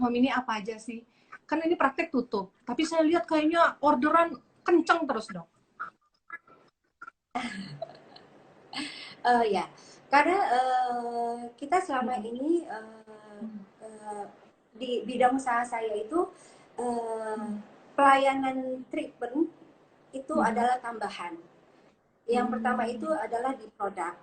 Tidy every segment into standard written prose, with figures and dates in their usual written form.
home ini apa aja sih? Kan ini praktek tutup, tapi saya lihat kayaknya orderan kenceng terus dok. Ya, karena kita selama ini di bidang usaha saya itu pelayanan treatment itu adalah tambahan. Yang pertama itu adalah di produk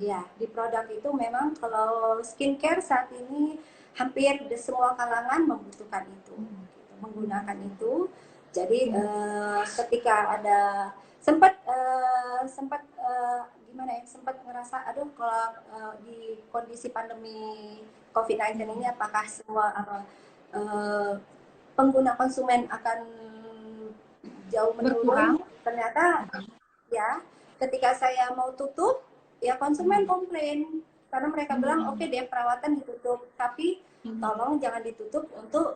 ya, di produk itu memang kalau skincare saat ini hampir di semua kalangan membutuhkan itu gitu, menggunakan itu. Jadi ketika ada sempat gimana ya, sempat ngerasa aduh kalau di kondisi pandemi COVID-19 ini apakah semua pengguna konsumen akan jauh menurun. Berkurang. Ternyata ya ketika saya mau tutup ya konsumen komplain karena mereka bilang oke deh perawatan ditutup, tapi tolong jangan ditutup untuk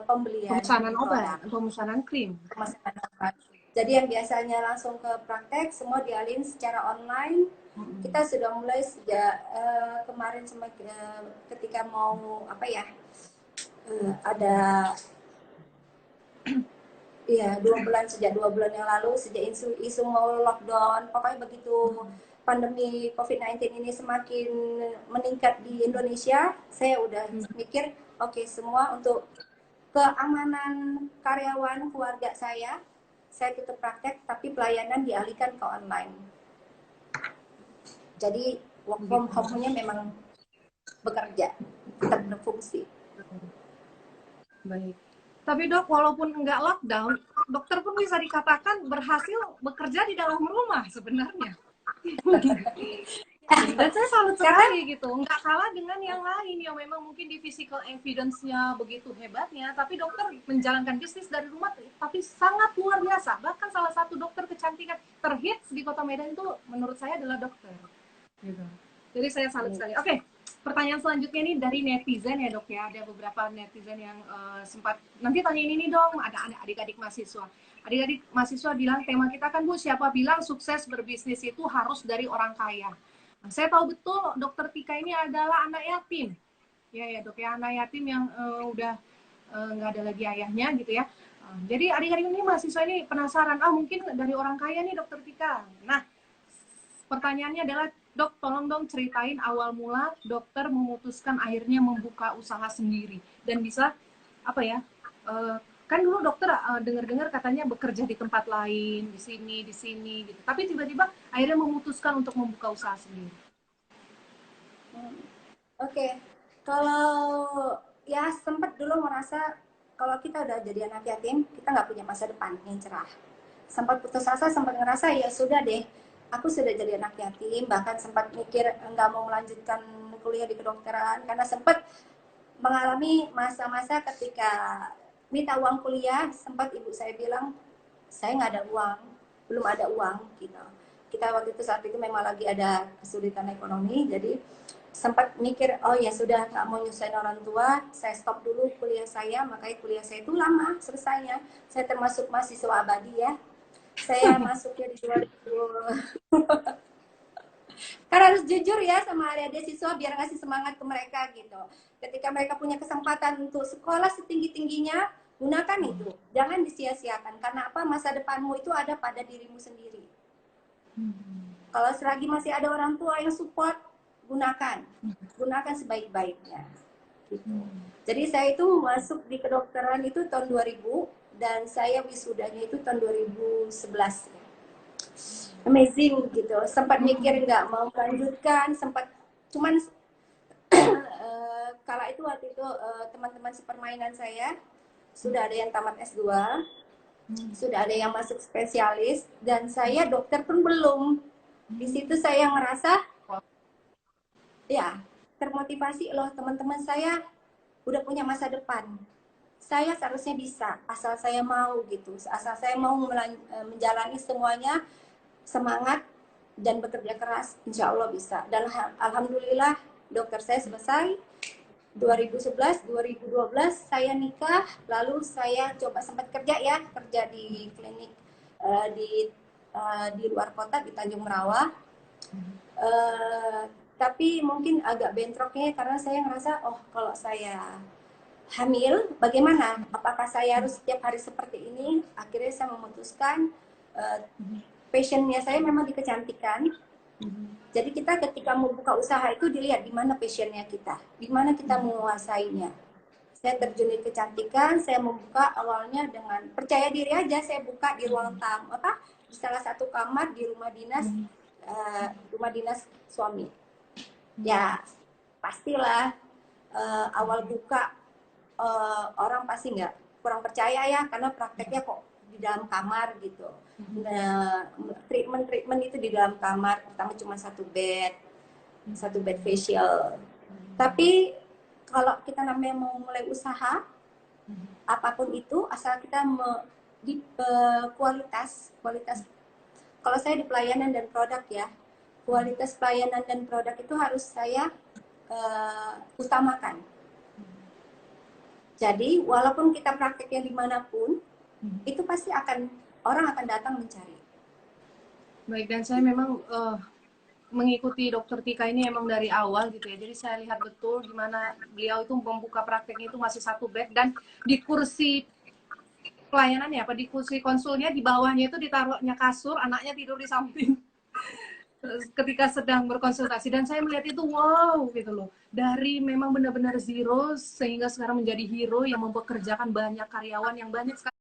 pembelian Pemesanan produk, obat, pemesanan krim. pemesanan obat. Jadi yang biasanya langsung ke praktek semua dialih secara online. Kita sudah mulai sejak kemarin ketika mau apa ya, ada iya, sejak 2 bulan yang lalu, sejak isu mau lockdown, pokoknya begitu pandemi COVID-19 ini semakin meningkat di Indonesia, saya udah mikir, oke, semua untuk keamanan karyawan keluarga saya tutup praktek, tapi pelayanan dialihkan ke online. Jadi work from home-nya memang bekerja, tetap berfungsi. Baik. Tapi dok, walaupun nggak lockdown, dokter pun bisa dikatakan berhasil bekerja di dalam rumah sebenarnya. Dan saya salut sekali gitu, nggak kalah dengan yang lain yang memang mungkin di physical evidence-nya begitu hebatnya, tapi dokter menjalankan bisnis dari rumah, tapi sangat luar biasa. Bahkan salah satu dokter kecantikan terhits di Kota Medan itu menurut saya adalah dokter. Gitu. Jadi saya salut sekali. Oke, pertanyaan selanjutnya nih dari netizen ya dok ya. Ada beberapa netizen yang sempat nanti tanya ini nih dong. Ada adik-adik mahasiswa. Adik-adik mahasiswa bilang tema kita kan Bu, siapa bilang sukses berbisnis itu harus dari orang kaya. Nah, saya tahu betul dokter Tika ini adalah anak yatim. Ya dok ya, anak yatim yang udah nggak ada lagi ayahnya gitu ya. Jadi adik-adik ini mahasiswa ini penasaran, mungkin dari orang kaya nih dokter Tika. Nah, pertanyaannya adalah, dok, tolong dong ceritain awal mula dokter memutuskan akhirnya membuka usaha sendiri dan bisa apa ya? Kan dulu dokter dengar-dengar katanya bekerja di tempat lain, di sini gitu. Tapi tiba-tiba akhirnya memutuskan untuk membuka usaha sendiri. Oke, kalau ya sempat dulu merasa kalau kita udah jadi anak yatim, kita nggak punya masa depan yang cerah. Sempat putus asa, sempat ngerasa ya sudah deh, aku sudah jadi anak yatim, bahkan sempat mikir nggak mau melanjutkan kuliah di kedokteran karena sempat mengalami masa-masa ketika minta uang kuliah, sempat ibu saya bilang saya nggak ada uang, belum ada uang gitu. Kita waktu itu saat itu memang lagi ada kesulitan ekonomi, jadi sempat mikir oh ya sudah nggak mau nyusahin orang tua, saya stop dulu kuliah saya. Makanya kuliah saya itu lama selesainya, saya termasuk mahasiswa abadi ya, saya masuknya di 2000. Karena harus jujur ya sama adik-adik siswa biar ngasih semangat ke mereka gitu. Ketika mereka punya kesempatan untuk sekolah setinggi-tingginya, gunakan itu, jangan disia-siakan. Karena apa, masa depanmu itu ada pada dirimu sendiri. Kalau selagi masih ada orang tua yang support, gunakan sebaik-baiknya gitu. Jadi saya itu masuk di kedokteran itu tahun 2000 dan saya wisudanya itu tahun 2011. Amazing gitu, sempat mikir nggak mau melanjutkan, sempat cuman kala itu waktu itu teman-teman sepermainan saya sudah ada yang tamat S2, sudah ada yang masuk spesialis, dan saya dokter pun belum. Di situ saya ngerasa ya termotivasi loh, teman-teman saya udah punya masa depan, saya seharusnya bisa asal saya mau gitu, asal saya mau menjalani semuanya, semangat dan bekerja keras, insya Allah bisa. Dan alhamdulillah dokter saya selesai 2011, 2012 saya nikah, lalu saya coba sempat kerja di klinik di luar kota di Tanjung Merawa. tapi mungkin agak bentroknya karena saya ngerasa, oh kalau saya hamil, bagaimana? Apakah saya harus setiap hari seperti ini? Akhirnya saya memutuskan passionnya saya memang di kecantikan. Jadi kita ketika mau buka usaha itu dilihat di mana passionnya kita, di mana kita menguasainya. Saya terjun di kecantikan, saya membuka awalnya dengan percaya diri aja, saya buka di ruang tamu, di salah satu kamar di rumah dinas suami. Ya pastilah awal buka orang pasti nggak kurang percaya ya, karena prakteknya kok di dalam kamar gitu. Nah, treatment itu di dalam kamar, pertama cuma satu bed facial. Tapi kalau kita namanya mau mulai usaha, apapun itu, asal kita di kualitas. Kalau saya di pelayanan dan produk ya, kualitas pelayanan dan produk itu harus saya utamakan. Jadi walaupun kita prakteknya dimanapun, itu pasti orang akan datang mencari. Baik, dan saya memang mengikuti Dokter Tika ini emang dari awal gitu ya. Jadi saya lihat betul gimana beliau itu membuka prakteknya itu masih satu bed, dan di kursi pelayanannya di kursi konsulnya di bawahnya itu ditaruhnya kasur, anaknya tidur di samping ketika sedang berkonsultasi. Dan saya melihat itu wow gitu loh. Dari memang benar-benar zero sehingga sekarang menjadi hero yang mempekerjakan banyak karyawan yang banyak sekali